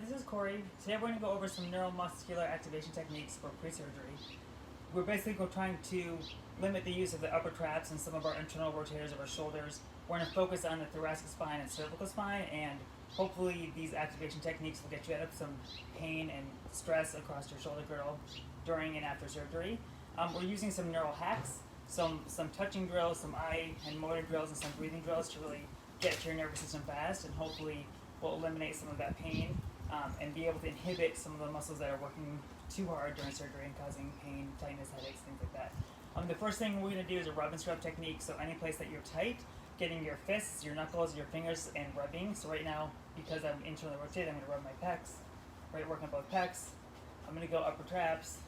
this is Corey. Today we're going to go over some neuromuscular activation techniques for pre-surgery. We're basically trying to limit the use of the upper traps and some of our internal rotators of our shoulders. We're going to focus on the thoracic spine and cervical spine, and hopefully these activation techniques will get you out of some pain and stress across your shoulder girdle during and after surgery. We're using some neural hacks, some touching drills, some eye and motor drills, and some breathing drills to really get to your nervous system fast, and hopefully will eliminate some of that pain and be able to inhibit some of the muscles that are working too hard during surgery and causing pain, tightness, headaches, things like that. The first thing we're going to do is a rub and scrub technique. So any place that you're tight, getting your fists, your knuckles, your fingers, and rubbing. So right now, because I'm internally rotated, I'm going to rub my pecs, right, working both pecs. I'm going to go upper traps,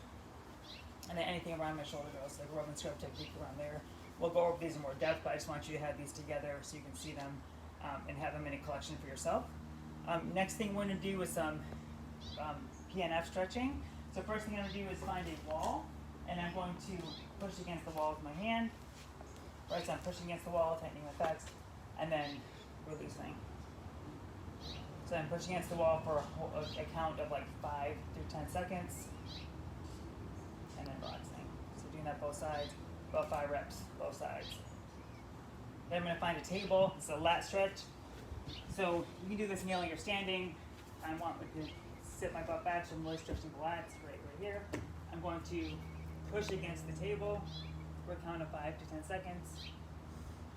and then anything around my shoulder goes, like a rub and scrub technique around there. We'll go over these in more depth, but I just want you to have these together so you can see them and have them in a collection for yourself. Next thing we're going to do is some PNF stretching. So first thing I'm going to do is find a wall, and I'm going to push against the wall with my hand. Right, so I'm pushing against the wall, tightening my pecs, and then releasing. So I'm pushing against the wall for a count of like 5 through 10 seconds, and then relaxing. So doing that both sides, about 5 reps, both sides. Then I'm going to find a table. It's a lat stretch. So you can do this while you're standing. I want to sit my butt back, so I'm really stretching the lats right here. I'm going to push against the table for a count of 5 to 10 seconds,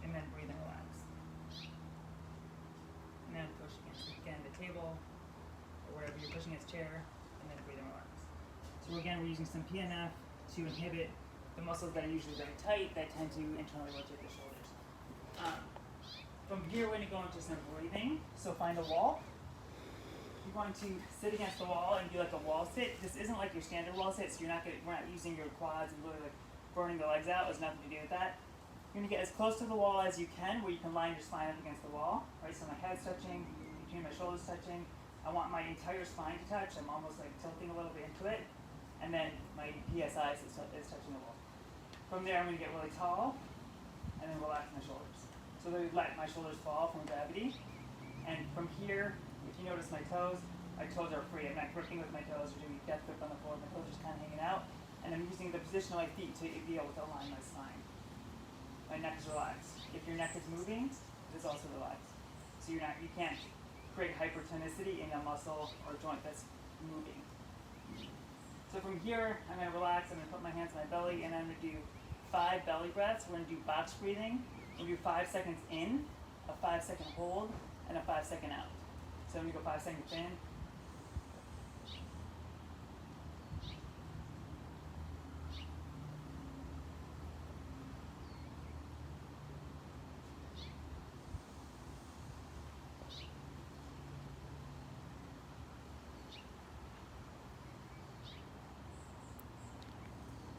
and then breathe and relax. And then push against, again, the table, or wherever you're pushing against chair, and then breathe and relax. So again, we're using some PNF to inhibit the muscles that are usually very tight, that tend to internally rotate the shoulders. From here, we're going to go into some breathing. So find a wall. You're going to sit against the wall and do like a wall sit. This isn't like your standard wall sit, so we're not using your quads and really like burning the legs out. There's nothing to do with that. You're going to get as close to the wall as you can, where you can line your spine up against the wall. Right, so my head's touching, between my shoulders touching. I want my entire spine to touch. I'm almost like tilting a little bit into it, and then my PSI is touching the wall. From there, I'm going to get really tall, and then relax my shoulders. So they let my shoulders fall from gravity. And from here, if you notice my toes are free. I'm not gripping with my toes or doing death grip on the floor. My toes are just kind of hanging out. And I'm using the position of my feet to be able to align my spine. My neck is relaxed. If your neck is moving, it's also relaxed. So you can't create hypertonicity in a muscle or joint that's moving. So from here, I'm going to relax. I'm going to put my hands on my belly, and I'm going to do 5 belly breaths. We're going to do box breathing. We'll do 5 seconds in, a 5-second hold, and a 5-second out. So I'm going to go 5 seconds in.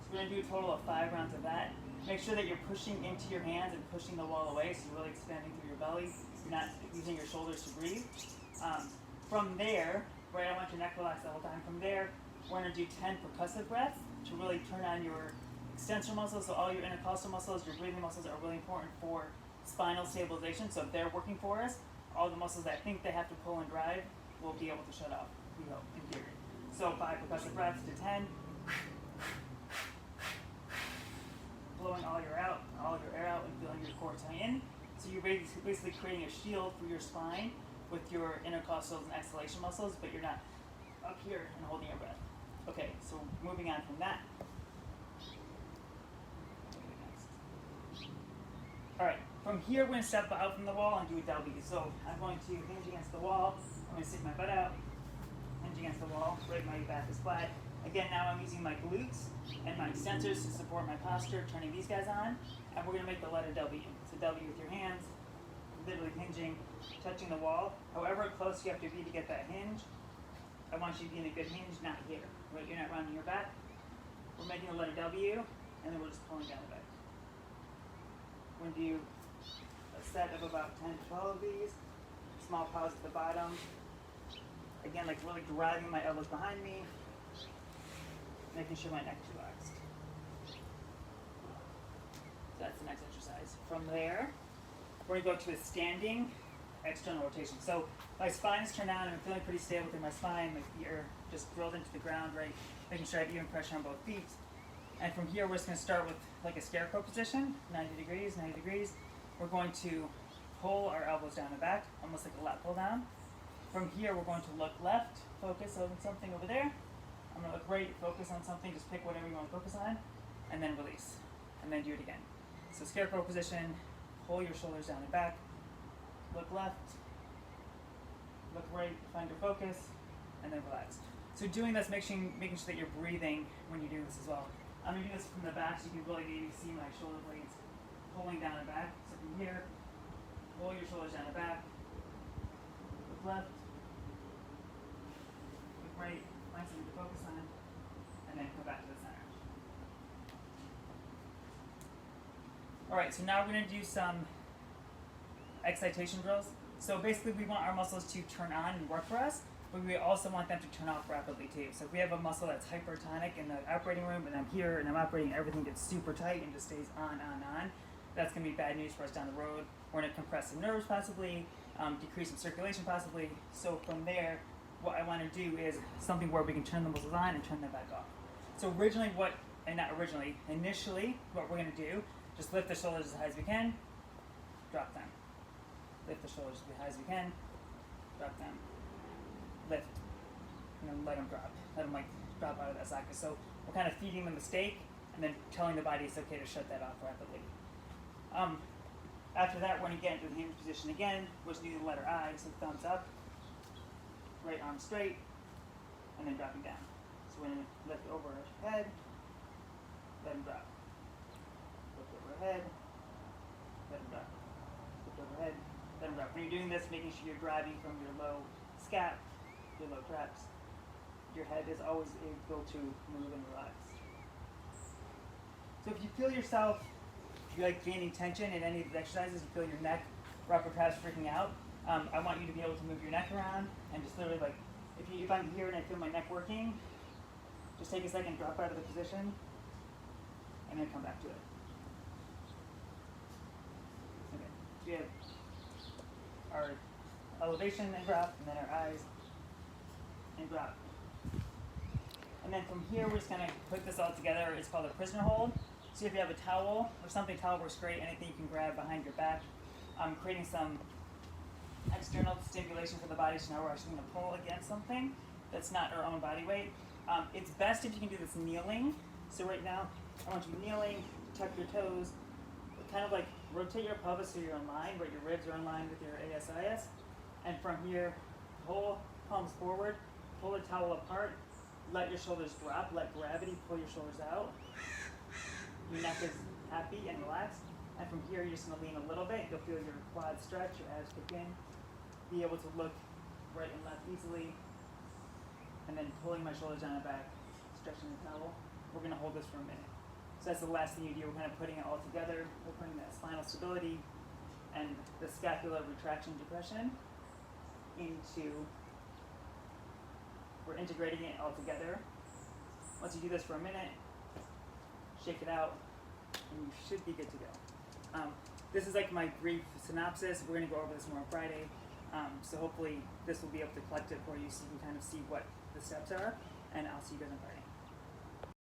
So we're going to do a total of 5 rounds of that. Make sure that you're pushing into your hands and pushing the wall away, so you're really expanding through your belly. You're not using your shoulders to breathe. From there, right, I want your neck relaxed the whole time. From there, we're going to do 10 percussive breaths to really turn on your extensor muscles. So all your intercostal muscles, your breathing muscles are really important for spinal stabilization. So if they're working for us, all the muscles that think they have to pull and drive will be able to shut off, we hope, in theory. So 5 percussive breaths to 10. Blowing all your air out and feeling your core tie in. So you're basically creating a shield for your spine with your intercostals and exhalation muscles, but you're not up here and holding your breath. Okay, so moving on from that. All right, from here we're going to step out from the wall and do a W. So I'm going to hinge against the wall. I'm going to stick my butt out, hinge against the wall, right, my back is flat. Again, now I'm using my glutes and my extensors to support my posture, turning these guys on, and we're going to make the letter W. So W with your hands, literally hinging, touching the wall. However close you have to be to get that hinge, I want you to be in a good hinge, not here. Right? You're not rounding your back. We're making the letter W, and then we're just pulling down the back. We're going to do a set of about 10 to 12 of these. Small pause at the bottom. Again, like really driving my elbows behind me, making sure my neck is relaxed. So that's the next exercise. From there, we're going to go to a standing external rotation. So my spine is turned down and I'm feeling pretty stable through my spine. My feet are just drilled into the ground, right? Making sure I have even pressure on both feet. And from here, we're just going to start with like a scarecrow position, 90 degrees, 90 degrees. We're going to pull our elbows down and back, almost like a lat pull down. From here, we're going to look left, focus on something over there. I'm going to look right, focus on something, just pick whatever you want to focus on, and then release. And then do it again. So scarecrow position, pull your shoulders down and back, look left, look right, find your focus, and then relax. So doing this, making sure that you're breathing when you do this as well. I'm going to do this from the back so you can really maybe see my shoulder blades pulling down and back. So from here, pull your shoulders down and back, look left, look right, find something to focus on, and then come back to the center. Alright, so now we're going to do some excitation drills. So basically we want our muscles to turn on and work for us, but we also want them to turn off rapidly too. So if we have a muscle that's hypertonic in the operating room and I'm here and I'm operating, everything gets super tight and just stays on, that's going to be bad news for us down the road. We're going to compress some nerves possibly, decrease some circulation possibly. So from there, what I want to do is something where we can turn the muscles on and turn them back off. So initially what we're going to do, just lift the shoulders as high as we can, drop them. Lift the shoulders as high as we can, drop them. Lift, and then let them drop. Let them like drop out of that socket. So we're kind of feeding the mistake and then telling the body it's okay to shut that off rapidly. After that, we're going to get into the hinge position again. We're just using the letter I, so thumbs up, right arm straight, and then dropping down. So we're going to lift over our head, let them drop. Lift overhead, let them drop. Lift overhead, let them drop. When you're doing this, making sure you're driving from your low scap, your low traps. Your head is always able to move and relax. So if you feel yourself, if you're like gaining tension in any of the exercises, you feel your neck or upper traps freaking out, I want you to be able to move your neck around and just literally like, if I'm here and I feel my neck working, just take a second, drop out of the position, and then come back to it. Okay, so we have our elevation and drop, and then our eyes and drop. And then from here, we're just going to put this all together. It's called a prisoner hold. So if you have a towel or something, towel works great, anything you can grab behind your back. Creating some external stimulation for the body, so now we're actually going to pull against something that's not our own body weight. It's best if you can do this kneeling. So right now, I want you kneeling, tuck your toes, kind of like rotate your pelvis so you're in line, but your ribs are in line with your ASIS. And from here, pull palms forward, pull the towel apart, let your shoulders drop, let gravity pull your shoulders out. Your neck is happy and relaxed. And from here, you're just going to lean a little bit. You'll feel your quads stretch, your abs kick in. Be able to look right and left easily. And then pulling my shoulders down and back, stretching the towel. We're going to hold this for a minute. So that's the last thing you do. We're kind of putting it all together. We're putting that spinal stability and the scapular retraction depression into, we're integrating it all together. Once you do this for a minute, shake it out, and you should be good to go. This is like my brief synopsis. We're going to go over this more on Friday. So hopefully this will be able to collect it for you so you can kind of see what the steps are, and I'll see you guys on Friday.